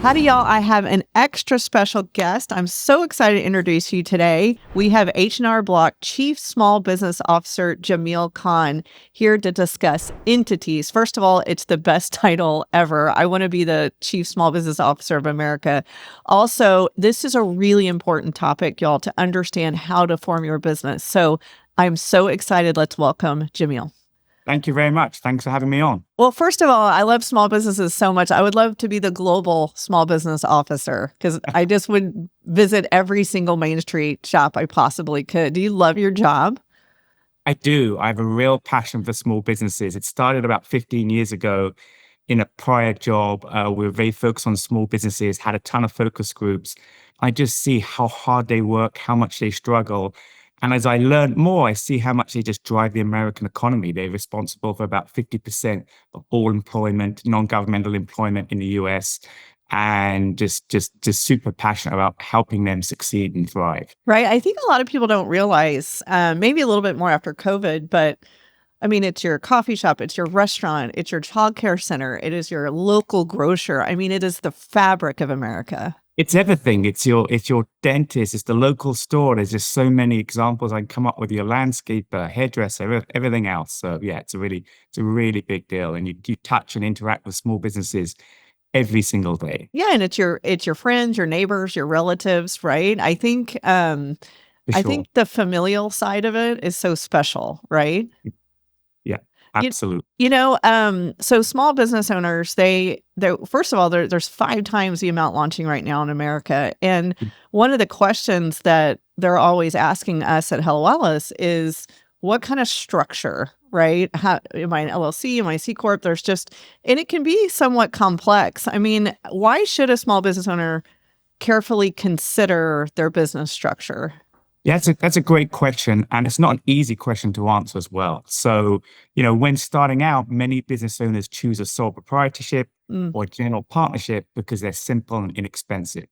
Howdy, y'all. I have an extra special guest. I'm so excited to introduce you today. We have H&R Block Chief Small Business Officer Jamil Khan here to discuss entities. First of all, it's the best title ever. I want to be the Chief Small Business Officer of America. Also, this is a really important topic, y'all, to understand how to form your business. So I'm so excited. Let's welcome Jamil. Thank you very much. Thanks for having me on. Well, first of all, I love small businesses so much. I would love to be the global small business officer because I just would visit every single Main Street shop I possibly could. Do you love your job? I do. I have a real passion for small businesses. It started about 15 years ago in a prior job. We were very focused on small businesses, had a ton of focus groups. I just see how hard they work, how much they struggle. And as I learned more, I see how much they just drive the American economy. They're responsible for about 50% of all employment, non-governmental employment in the US, and just super passionate about helping them succeed and thrive. Right. I think a lot of people don't realize, maybe a little bit more after COVID, but I mean, it's your coffee shop, it's your restaurant, it's your childcare center, it is your local grocer. I mean, it is the fabric of America. It's everything. It's your dentist. It's the local store. There's just so many examples I can come up with. Your landscaper, hairdresser, everything else. So yeah, it's a really big deal. And you touch and interact with small businesses every single day. Yeah, and it's your friends, your neighbors, your relatives, right? For I sure. think the familial side of it is so special, right? Yeah, You, absolutely. so small business owners, they first of all, there's 5 times the amount launching right now in America. And one of the questions that they're always asking us at Hello Alice is what kind of structure, right? How am I an LLC? Am I a C-Corp? And it can be somewhat complex. I mean, why should a small business owner carefully consider their business structure? Yeah, that's a great question. And it's not an easy question to answer as well. So, when starting out, many business owners choose a sole proprietorship Mm. or general partnership because they're simple and inexpensive.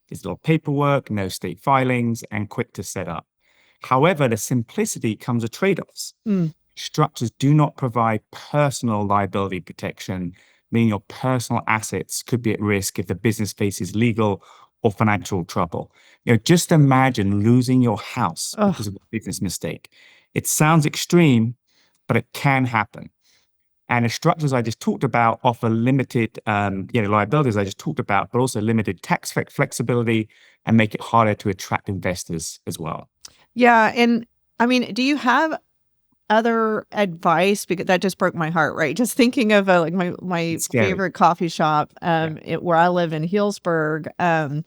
There's little paperwork, no state filings, and quick to set up. However, the simplicity comes with trade-offs. Mm. Structures do not provide personal liability protection, meaning your personal assets could be at risk if the business faces legal or financial trouble. Just imagine losing your house Oh, because of a business mistake. It sounds extreme, but it can happen. And the structures I just talked about offer limited, liabilities I just talked about, but also limited tax flexibility and make it harder to attract investors as well. yeah. And I mean, do you have other advice? Because that just broke my heart, right? Just thinking of like my It's scary. favorite coffee shop, Yeah. where I live in Healdsburg, and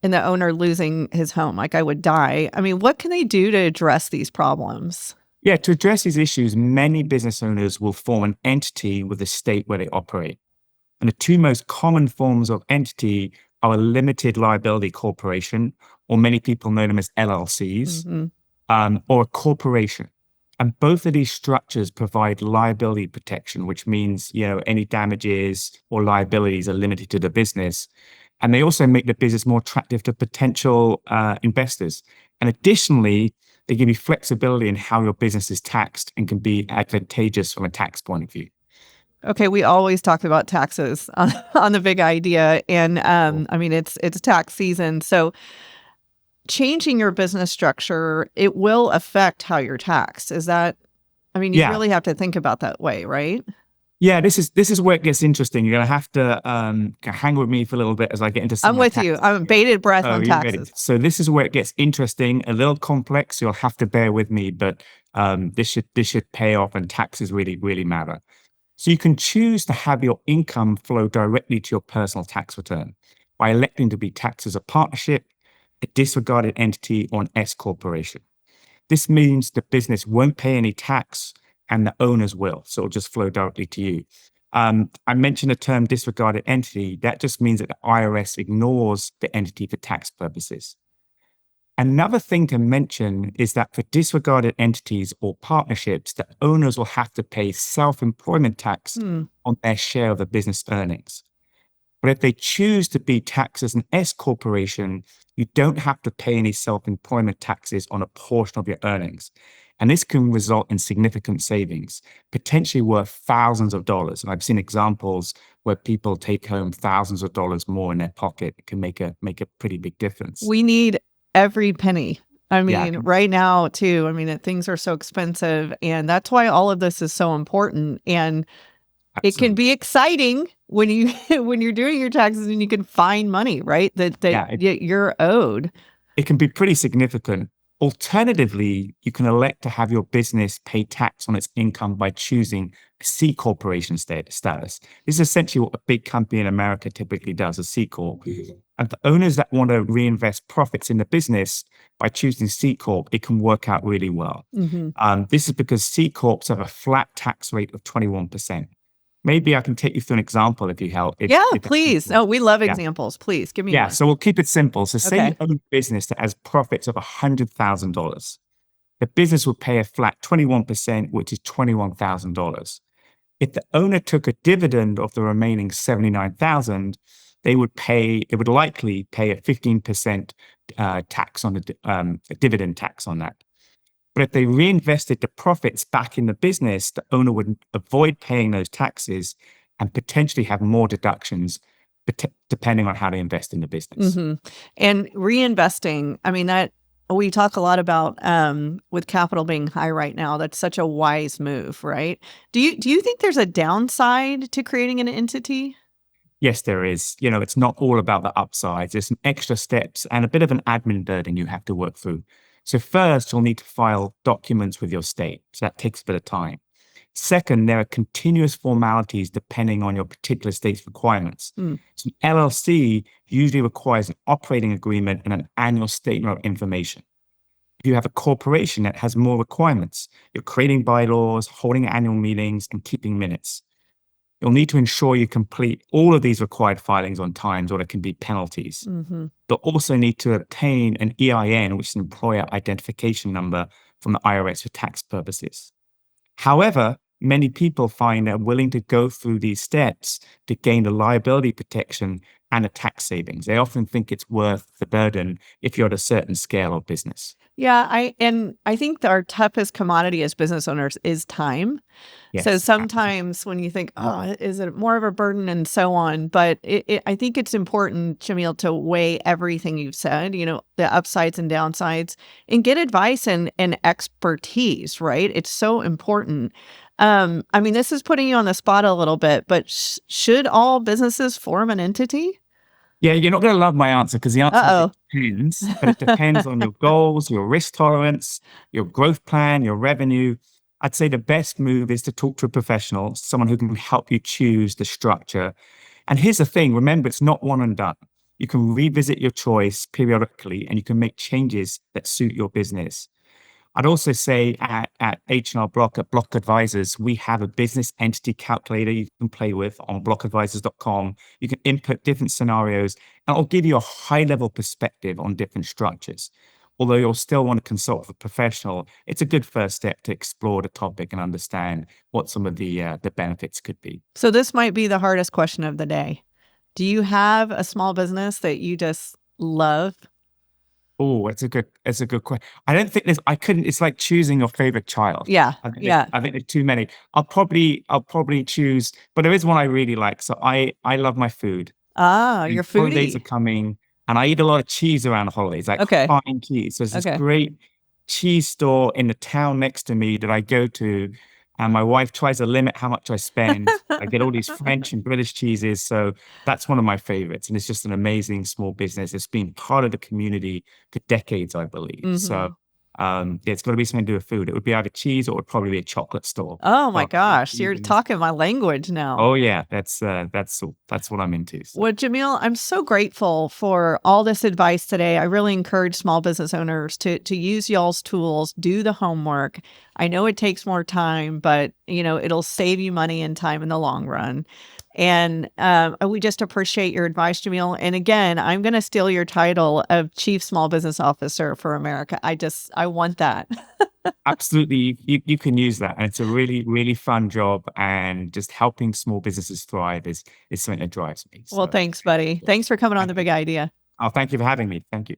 the owner losing his home, like I would die. I mean, what can they do to address these problems? Yeah, to address these issues, many business owners will form an entity with the state where they operate. And the two most common forms of entity are a limited liability corporation, or many people know them as LLCs, Hmm. or a corporation. And both of these structures provide liability protection, which means, any damages or liabilities are limited to the business. And they also make the business more attractive to potential investors. And additionally, they give you flexibility in how your business is taxed and can be advantageous from a tax point of view. Okay, we always talk about taxes on the big idea, and Cool. I mean it's tax season, so changing your business structure, it will affect how you're taxed. Is that? I mean, you Yeah. really have to think about that way, right? Yeah, this is where it gets interesting. You're gonna have to hang with me for a little bit as I get into some I'm of my with you. tax. I'm bated breath Oh, on you ready? taxes. So this is where it gets interesting, a little complex. You'll have to bear with me, but this should pay off, and taxes really matter. So you can choose to have your income flow directly to your personal tax return by electing to be taxed as a partnership, a disregarded entity, or an S corporation. This means the business won't pay any tax and the owners will. So it'll just flow directly to you. I mentioned the term disregarded entity. That just means that the IRS ignores the entity for tax purposes. Another thing to mention is that for disregarded entities or partnerships, the owners will have to pay self-employment tax Hmm. on their share of the business earnings. But if they choose to be taxed as an S corporation, you don't have to pay any self-employment taxes on a portion of your earnings. And this can result in significant savings, potentially worth thousands of dollars. And I've seen examples where people take home thousands of dollars more in their pocket. It can make a pretty big difference. We need every penny. I Yeah, mean, right now too, I mean, things are so expensive, and that's why all of this is so important. And it can absolutely. be exciting when you when you're doing your taxes and you can find money, right? Yeah, You're owed. it can be pretty significant. Alternatively, you can elect to have your business pay tax on its income by choosing a C corporation status. This is essentially what a big company in America typically does, a C corp. And for owners that want to reinvest profits in the business by choosing C corp, it can work out really well. Hmm. This is because C corps have a flat tax rate of 21%. Maybe I can take you through an example if you help. Yeah, If that's please. helpful. Oh, we love Yeah. examples. Please give me Yeah, one. so we'll keep it simple. So say you Okay. own a business that has profits of $100,000. The business would pay a flat 21%, which is $21,000. If the owner took a dividend of the remaining 79,000, they would likely pay a 15% tax on a dividend tax on that. But if they reinvested the profits back in the business, the owner would avoid paying those taxes and potentially have more deductions depending on how they invest in the business. Hmm. And reinvesting, I mean, that we talk a lot about with capital being high right now. That's such a wise move, right? Do you think there's a downside to creating an entity? Yes, there is. It's not all about the upsides. There's some extra steps and a bit of an admin burden you have to work through. So first, you'll need to file documents with your state. So that takes a bit of time. Second, there are continuous formalities depending on your particular state's requirements. Mm. So an LLC usually requires an operating agreement and an annual statement of information. If you have a corporation that has more requirements, you're creating bylaws, holding annual meetings, and keeping minutes. You'll need to ensure you complete all of these required filings on time, or there can be penalties. Hmm. You'll also need to obtain an EIN, which is an employer identification number, from the IRS for tax purposes. However, many people find they're willing to go through these steps to gain the liability protection and the tax savings. They often think it's worth the burden if you're at a certain scale of business. Yeah, I think our toughest commodity as business owners is time. So Yes, absolutely. sometimes when you think, oh, is it more of a burden and so on? But I think it's important, Jamil, to weigh everything you've said, the upsides and downsides, and get advice and expertise, right? It's so important. I mean, this is putting you on the spot a little bit, but should all businesses form an entity? Yeah, you're not going to love my answer because the answer is Uh-oh. it depends, but it depends on your goals, your risk tolerance, your growth plan, your revenue. I'd say the best move is to talk to a professional, someone who can help you choose the structure. And here's the thing, remember, it's not one and done. You can revisit your choice periodically and you can make changes that suit your business. I'd also say at H&R Block, at Block Advisors, we have a business entity calculator you can play with on blockadvisors.com. You can input different scenarios, and it'll give you a high-level perspective on different structures. Although you'll still want to consult with a professional, it's a good first step to explore the topic and understand what some of the benefits could be. So this might be the hardest question of the day. Do you have a small business that you just love? Oh, it's a good question. I don't think it's like choosing your favorite child. Yeah, I think yeah. there's too many. I'll probably choose, but there is one I really like. So I love my food. Ah, And you're holidays are foodie. coming, and I eat a lot of cheese around the holidays, like Okay, fine cheese. So there's this okay. great cheese store in the town next to me that I go to, and my wife tries to limit how much I spend. I get all these French and British cheeses, so that's one of my favorites, and it's just an amazing small business. It's been part of the community for decades, I believe. So, Hmm. yeah, it's got to be something to do with food. It would be either cheese or it would probably be a chocolate store. Oh my But gosh, you're talking my language now. oh yeah, that's what I'm into. So. Well, Jamil, I'm so grateful for all this advice today. I really encourage small business owners to use y'all's tools, do the homework. I know it takes more time, but it'll save you money and time in the long run. And we just appreciate your advice, Jamil. And again, I'm going to steal your title of Chief Small Business Officer for America. I want that. Absolutely, you can use that, and it's a really, really fun job. And just helping small businesses thrive is something that drives me. Well, So, thanks, buddy. Thanks for coming on thank The you. Big Idea. Oh, thank you for having me. Thank you.